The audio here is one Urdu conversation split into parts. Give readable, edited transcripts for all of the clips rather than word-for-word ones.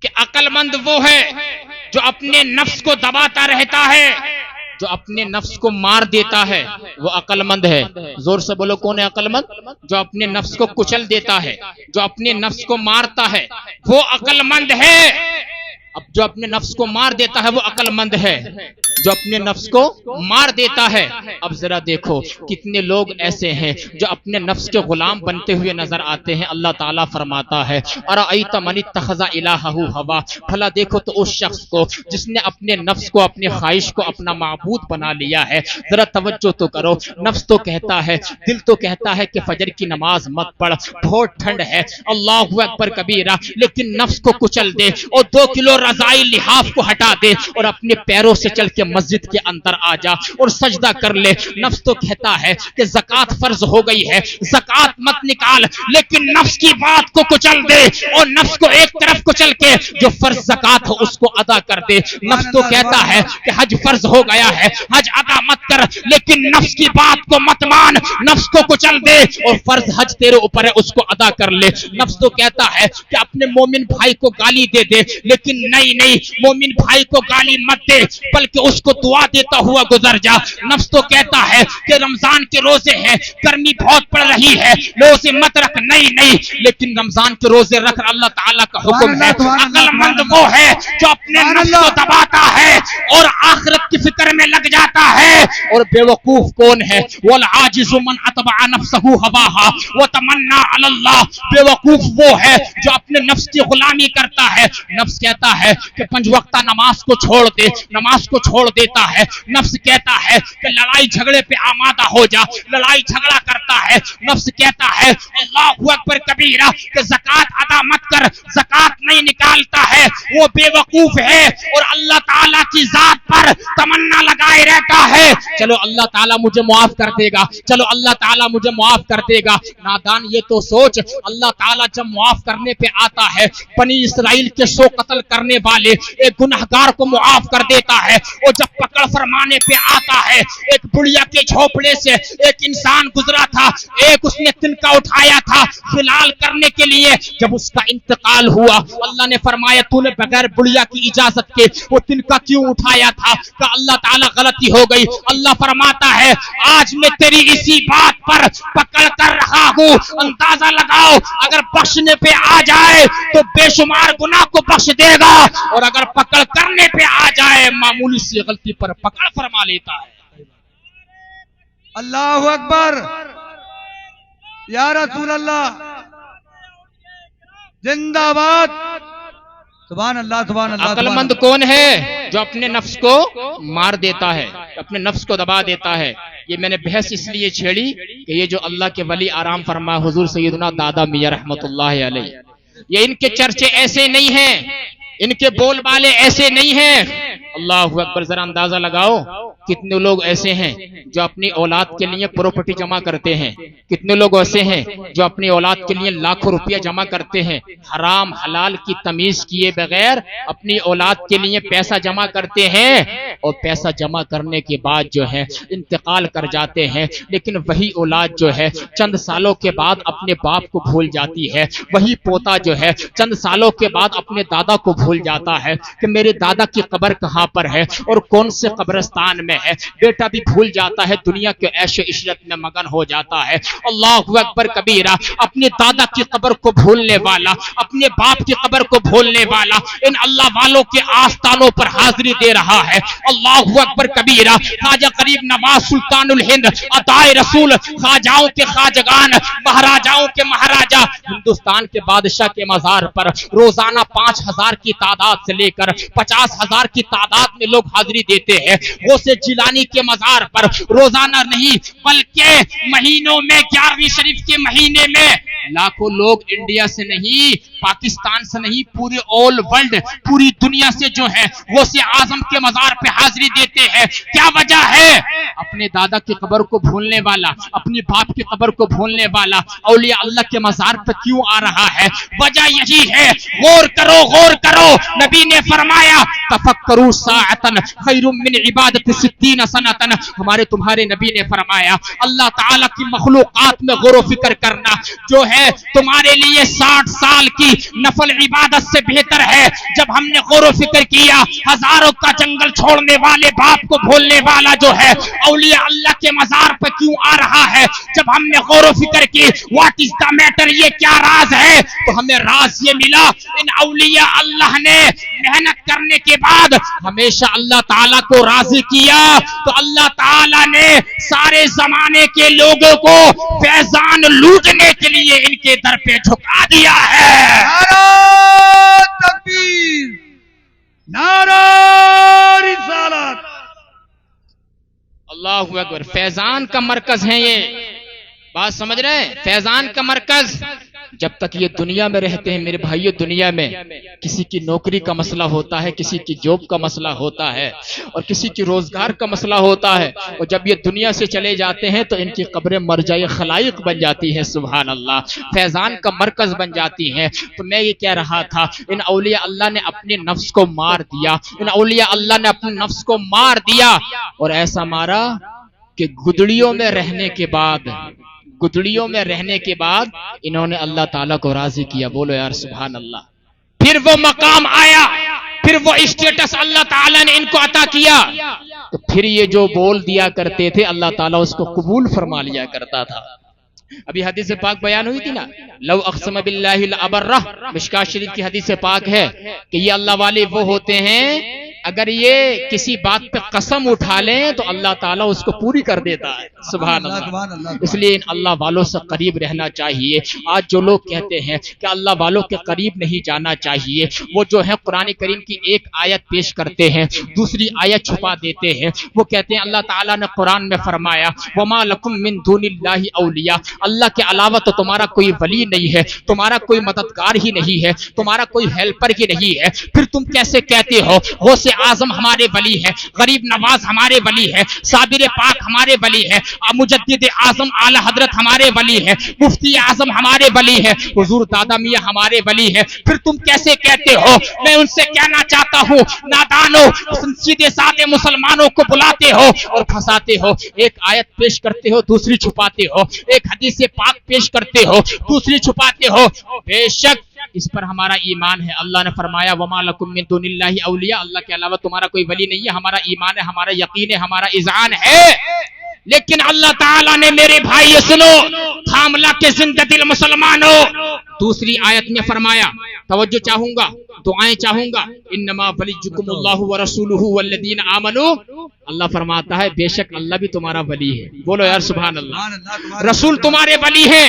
کہ عقل مند وہ ہے جو اپنے نفس کو دباتا رہتا ہے، جو اپنے نفس کو مار دیتا ہے وہ عقل مند ہے۔ زور سے بولو کون ہے عقل مند؟ جو اپنے نفس کو کچل دیتا ہے، جو اپنے نفس کو مارتا ہے وہ عقل مند ہے۔ اب جو اپنے نفس کو مار دیتا ہے وہ عقل مند ہے، جو اپنے نفس کو مار دیتا ہے۔ اب ذرا دیکھو کتنے لوگ ایسے ہیں جو اپنے نفس کے غلام بنتے ہوئے نظر آتے ہیں۔ اللہ تعالیٰ فرماتا ہے ارأیت من اتخذ الہہ ہوا، بھلا دیکھو تو اس شخص کو جس نے اپنے نفس کو، اپنی خواہش کو اپنا معبود بنا لیا ہے۔ ذرا توجہ تو کرو، نفس تو کہتا ہے، دل تو کہتا ہے کہ فجر کی نماز مت پڑھ، بہت ٹھنڈ ہے، اللہ اکبر کبیرہ، لیکن نفس کو کچل دے اور 2 کلو رضائی لحاف کو ہٹا دے اور اپنے پیروں سے چل کے مسجد کے اندر آ جا اور سجدہ کر لے۔ نفس تو کہتا ہے کہ زکوٰۃ فرض ہو گئی ہے، زکوٰۃ مت نکال، لیکن نفس کی بات کو کچل دے اور نفس کو ایک طرف کچل کے جو فرض زکوٰۃ ہو اس کو ادا کر دے۔ نفس تو کہتا ہے کہ حج فرض ہو گیا ہے، حج ادا مت کر، لیکن نفس کی بات کو مت مان، نفس کو کچل دے اور فرض حج تیرے اوپر ہے اس کو ادا کر لے۔ نفس تو کہتا ہے کہ اپنے مومن بھائی کو گالی دے دے، لیکن نہیں، مومن بھائی کو گالی مت دے بلکہ اس کو دعا دیتا ہوا گزر جا۔ نفس تو کہتا ہے کہ رمضان کے روزے ہیں، گرمی بہت پڑ رہی ہے، روزے مت رکھ، نہیں، لیکن رمضان کے روزے رکھ، اللہ تعالیٰ کا حکم ہے۔ عقل مند وہ ہے جو اپنے نفس کو دباتا ہے اور آخرت کی فکر میں لگ جاتا ہے، اور بے وقوف کون ہے؟ والعاجز من اتبع نفسه هواها وتمنى على الله، بے وقوف وہ ہے جو اپنے نفس کی غلامی کرتا ہے۔ نفس کہتا ہے کہ 5 وقتہ نماز کو چھوڑ دے، نماز کو چھوڑ دیتا ہے۔ نفس کہتا ہے کہ لڑائی جھگڑے پہ آمادہ ہو جا، لڑائی جھگڑا کرتا ہے۔ نفس کہتا ہے اللہ اکبر کبیرہ کہ زکوٰۃ ادا مت کر، زکوٰۃ نہیں نکالتا ہے، وہ بے وقوف ہے اور اللہ تعالیٰ کی ذات پر تمنا لگائے رہتا ہے، چلو اللہ تعالیٰ مجھے معاف کر دے گا، چلو اللہ تعالیٰ مجھے معاف کر دے گا۔ نادان یہ تو سوچ، اللہ تعالیٰ جب معاف کرنے پہ آتا ہے، بنی اسرائیل کے 100 قتل کرنے والے ایک گنہگار کو معاف کر دیتا ہے، اور جب پکڑ فرمانے پہ آتا ہے، ایک بڑھیا کے جھوپڑے سے ایک انسان گزرا تھا، ایک اس نے تنکا اٹھایا تھا حلال کرنے کے لیے، جب اس کا انتقال ہوا اللہ نے فرمایا تو نے بغیر بڑھیا کی اجازت کے وہ تنکا کیوں اٹھایا تھا؟ کہ اللہ تعالیٰ غلطی ہو گئی۔ اللہ فرماتا ہے آج میں تیری اسی بات پر پکڑ کر رہا ہوں، اندازہ لگاؤ اگر بخشنے پہ آ جائے تو بے شمار گناہ کو بخش دے گا، اور اگر پکڑ کرنے پہ آ جائے معمولی سی غلطی پر پکڑ فرما لیتا ہے۔ اللہ اکبر، یا رسول اللہ، زندہ باد، سبحان اللہ، سبحان اللہ۔ عقل مند کون ہے؟ جو اپنے نفس کو مار دیتا ہے، اپنے نفس کو دبا دیتا ہے۔ یہ میں نے بحث اس لیے چھیڑی کہ یہ جو اللہ کے ولی آرام فرما حضور سیدنا دادا میاں رحمت اللہ علیہ، یہ ان کے چرچے ایسے نہیں ہیں، ان کے بول بالے ایسے نہیں ہیں۔ اللہ اکبر، ذرا اندازہ لگاؤ کتنے لوگ ایسے ہیں جو اپنی اولاد کے لیے پراپرٹی جمع کرتے ہیں، کتنے لوگ ایسے ہیں جو اپنی اولاد کے لیے لاکھوں روپیہ جمع کرتے ہیں، حرام حلال کی تمیز کیے بغیر اپنی اولاد کے لیے پیسہ جمع کرتے ہیں، اور پیسہ جمع کرنے کے بعد جو ہے انتقال کر جاتے ہیں، لیکن وہی اولاد جو ہے چند سالوں کے بعد اپنے باپ کو بھول جاتی ہے، وہی پوتا جو ہے چند سالوں کے بعد اپنے دادا کو بھول جاتا ہے کہ میرے دادا کی قبر کہاں پر ہے اور کون سے قبرستان میں ہے، بیٹا بھی بھول جاتا ہے، دنیا کے عیش و عشرت میں مگن ہو جاتا ہے۔ اللہ اکبر کبیرہ، اپنے دادا کی قبر کو بھولنے والا، اپنے باپ کی قبر کو بھولنے والا ان اللہ والوں کے آستانوں پر حاضری دے رہا ہے۔ اللہ اکبر کبیرہ، خواجہ غریب نواز سلطان الہند عطائے رسول، خواجاؤں کے خواجگان، مہاراجاؤں کے مہاراجا، ہندوستان کے بادشاہ کے مزار پر روزانہ 5000 کی تعداد سے لے کر 50,000 کی تعداد میں لوگ حاضری دیتے ہیں۔ وہ سے جیلانی کے مزار پر روزانہ نہیں بلکہ مہینوں میں 11ویں شریف کے مہینے میں لاکھوں لوگ انڈیا سے نہیں، پاکستان سے نہیں، پورے آل ورلڈ، پوری دنیا سے جو ہے وہ سے اعظم کے مزار پہ حاضری دیتے ہیں۔ کیا وجہ ہے؟ اپنے دادا کی قبر کو بھولنے والا، اپنی باپ کی قبر کو بھولنے والا اولیاء اللہ کے مزار پہ کیوں آ رہا ہے؟ وجہ یہی ہے، غور کرو غور کرو، نبی نے فرمایا تفکروا ساعتن خیر من عبادت 60 سنتن. ہمارے تمہارے نبی نے فرمایا اللہ تعالیٰ کی مخلوقات میں غور و فکر کرنا جو ہے تمہارے لیے 60 سال کی نفل عبادت سے بہتر ہے. جب ہم نے غور و فکر کیا ہزاروں کا جنگل چھوڑنے والے باپ کو بھولنے والا جو ہے اولیاء اللہ کے مزار پہ کیوں آ رہا ہے, جب ہم نے غور و فکر کی واٹ از دا میٹر, یہ کیا راز ہے, تو ہمیں راز یہ ملا ان اولیاء اللہ نے محنت کرنے کے بعد ہمیشہ اللہ تعالیٰ کو راضی کیا تو اللہ تعالیٰ نے سارے زمانے کے لوگوں کو فیضان لوٹنے کے لیے ان کے در پہ جھکا دیا ہے. نعرہ تکبیر, نعرہ رسالت. اللہ اکبر. فیضان کا مرکز ہے یہ, بات سمجھ رہے ہیں, فیضان کا مرکز. جب تک یہ دنیا میں رہتے ہیں میرے بھائیو, دنیا میں کسی کی نوکری کا مسئلہ ہوتا ہے, کسی کی جاب کا مسئلہ ہوتا ہے اور کسی کی روزگار کا مسئلہ ہوتا ہے, اور جب یہ دنیا سے چلے جاتے ہیں تو ان کی قبریں مرجع خلائق بن جاتی ہیں. سبحان اللہ, فیضان کا مرکز بن جاتی ہیں. تو میں یہ کہہ رہا تھا ان اولیاء اللہ نے اپنے نفس کو مار دیا, ان اولیاء اللہ نے اپنے نفس کو مار دیا, اور ایسا مارا کہ گدڑیوں میں رہنے کے بعد انہوں نے اللہ تعالیٰ کو راضی کیا. بولو یار سبحان اللہ. پھر وہ مقام آیا, پھر وہ اسٹیٹس اللہ تعالیٰ نے ان کو عطا کیا, تو پھر یہ جو بول دیا کرتے تھے اللہ تعالیٰ اس کو قبول فرما لیا کرتا تھا. ابھی حدیث پاک بیان ہوئی تھی نا, لو اقسم باللہ لابرہ, مشکات شریف کی حدیث پاک ہے کہ یہ اللہ والے وہ ہوتے ہیں اگر یہ کسی بات پہ قسم اٹھا لیں تو اللہ تعالیٰ اس کو پوری کر دیتا ہے. سبحان اللہ. اس لیے ان اللہ والوں سے قریب رہنا چاہیے. آج جو لوگ کہتے ہیں کہ اللہ والوں کے قریب نہیں جانا چاہیے, وہ جو ہے قرآن کریم کی ایک آیت پیش کرتے ہیں, دوسری آیت چھپا دیتے ہیں. وہ کہتے ہیں اللہ تعالیٰ نے قرآن میں فرمایا وما لکم من دون اللہ اولیاء, اللہ کے علاوہ تو تمہارا کوئی ولی نہیں ہے, تمہارا کوئی مددگار ہی نہیں ہے, تمہارا کوئی ہیلپر ہی نہیں ہے. پھر تم کیسے کہتے ہو غوث اعظم ہمارے ولی ہے, غریب نواز ہمارے ولی ہے, صابر پاک ہمارے ولی ہے, مجدد اعظم اعلی حضرت ہمارے ولی ہے, مفتی اعظم ہمارے ولی ہے, حضور دادا میاں ہمارے ولی ہے, پھر تم کیسے کہتے ہو؟ میں ان سے کہنا چاہتا ہوں نادانو, سیدھے سادے مسلمانوں کو بلاتے ہو اور پھنساتے ہو. ایک آیت پیش کرتے ہو دوسری چھپاتے ہو, ایک حدیث پاک پیش کرتے ہو دوسری چھپاتے ہو. بے شک اس پر ہمارا ایمان ہے. اللہ نے فرمایا وما لکم من دون اللہ اولیاء, اللہ کے علاوہ تمہارا کوئی ولی نہیں ہے. ہمارا ایمان ہے, ہمارا یقین ہے, ہمارا اذعان ہے. لیکن اللہ تعالیٰ نے میرے بھائی سنو, حاملہ کے زندہ دل مسلمانوں, دوسری آیت میں فرمایا, توجہ چاہوں گا, دعائیں چاہوں گا, انما ولیکم اللہ ورسولہ والذین آمنوا, اللہ فرماتا ہے بے شک اللہ بھی تمہارا ولی ہے. بولو یار سبحان اللہ. رسول تمہارے ولی ہے,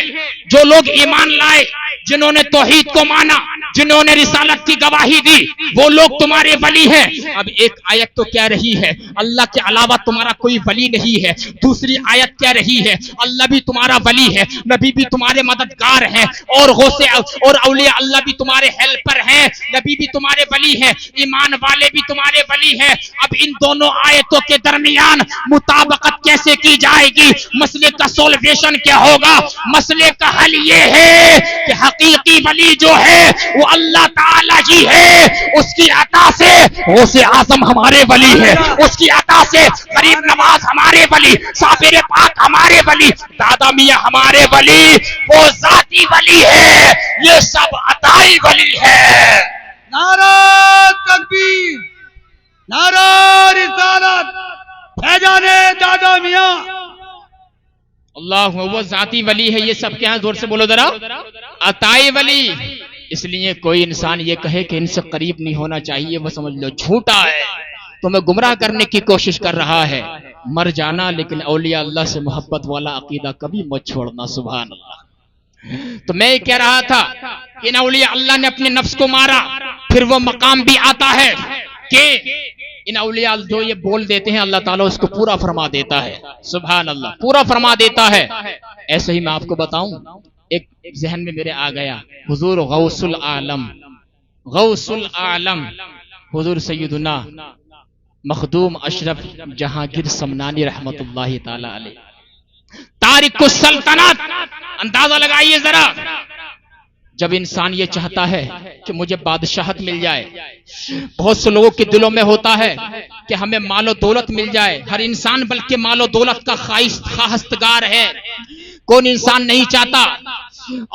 جو لوگ ایمان لائے, جنہوں نے توحید کو مانا, جنہوں نے رسالت کی گواہی دی, وہ لوگ تمہارے ولی ہیں. اب ایک آیت تو کہہ رہی ہے اللہ کے علاوہ تمہارا کوئی ولی نہیں ہے, دوسری آیت کہہ رہی ہے اللہ بھی تمہارا ولی ہے, نبی بھی تمہارے مددگار ہیں, اور اور اولیاء اللہ بھی تمہارے ہیلپر ہیں, نبی بھی تمہارے ولی ہے, ایمان والے بھی تمہارے ولی ہے. اب ان دونوں آیتوں کے درمیان مطابقت کیسے کی جائے گی؟ مسئلے کا سولویشن کیا ہوگا؟ مسئلے کا حل یہ ہے کہ حقیقی ولی جو ہے وہ اللہ تعالیٰ ہی ہے, اس کی عطا سے غوث اعظم ہمارے ولی ہے, اس کی عطا سے غریب نواز ہمارے ولی, صابر پاک ہمارے ولی, دادا میاں ہمارے ولی. وہ ذاتی ولی ہے, یہ سب عطائی ولی ہے. نعرہ تکبیر, نعرہ رسالت, فیضان دادا میاں. اللہ, وہ ذاتی ولی ہے, یہ سب کیا ہے؟ زور سے بولو ذرا, عطائی ولی. اس لیے کوئی انسان یہ کہے کہ ان سے قریب نہیں ہونا چاہیے, وہ سمجھ لو جھوٹا ہے, تمہیں گمراہ کرنے کی کوشش کر رہا ہے. مر جانا لیکن اولیاء اللہ سے محبت والا عقیدہ کبھی مت چھوڑنا. سبحان اللہ. تو میں یہ کہہ رہا تھا ان اولیاء اللہ نے اپنے نفس کو مارا, پھر وہ مقام بھی آتا ہے کہ ان اولیاء جو یہ بول دیتے ہیں اللہ تعالیٰ اس کو پورا فرما دیتا ہے. سبحان اللہ, پورا فرما دیتا ہے. ایسے ہی میں آپ کو بتاؤں, ایک ذہن میں میرے آ گیا, حضور غوث العالم حضور سیدنا مخدوم اشرف جہانگیر سمنانی رحمت اللہ تعالی علیہ, تارک السلطنت, اندازہ لگائیے ذرا, جب انسان یہ چاہتا ہے کہ مجھے بادشاہت مل جائے، بہت سے لوگوں کے دلوں میں ہوتا ہے کہ ہمیں مال و دولت مل جائے. ہر انسان بلکہ مال و دولت کا خواہشگار ہے. کون انسان نہیں چاہتا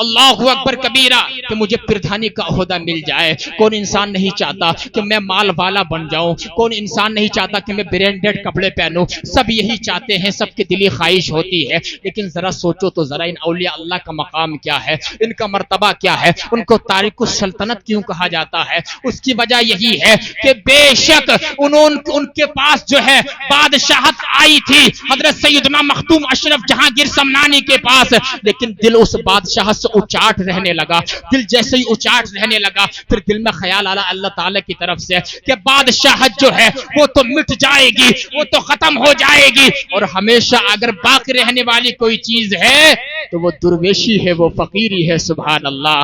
اللہ اکبر کبیرہ کہ مجھے پردھانی کا عہدہ مل جائے؟ کون انسان نہیں چاہتا کہ میں مال والا بن جاؤں؟ کون انسان نہیں چاہتا کہ میں برینڈڈ کپڑے پہنوں؟ سب یہی چاہتے ہیں، سب کی دلی خواہش ہوتی ہے. لیکن ذرا سوچو تو ذرا ان اولیاء اللہ کا مقام کیا ہے، ان کا مرتبہ کیا ہے، ان کو تارک السلطنت کیوں کہا جاتا ہے؟ اس کی وجہ یہی ہے کہ بے شک ان کے پاس جو ہے بادشاہت آئی تھی حضرت سیدنا مختوم اشرف جہانگیر سمنانی کے پاس، لیکن دل اس بادشاہ سے اچاٹ رہنے لگا. دل جیسے ہی اچاٹ رہنے لگا، پھر دل میں خیال آیا اللہ تعالی کی طرف سے کہ بادشاہت جو ہے وہ تو مٹ جائے گی، وہ تو ختم ہو جائے گی، اور ہمیشہ اگر باقی رہنے والی کوئی چیز ہے تو وہ درویشی ہے، وہ فقیری ہے. سبحان اللہ.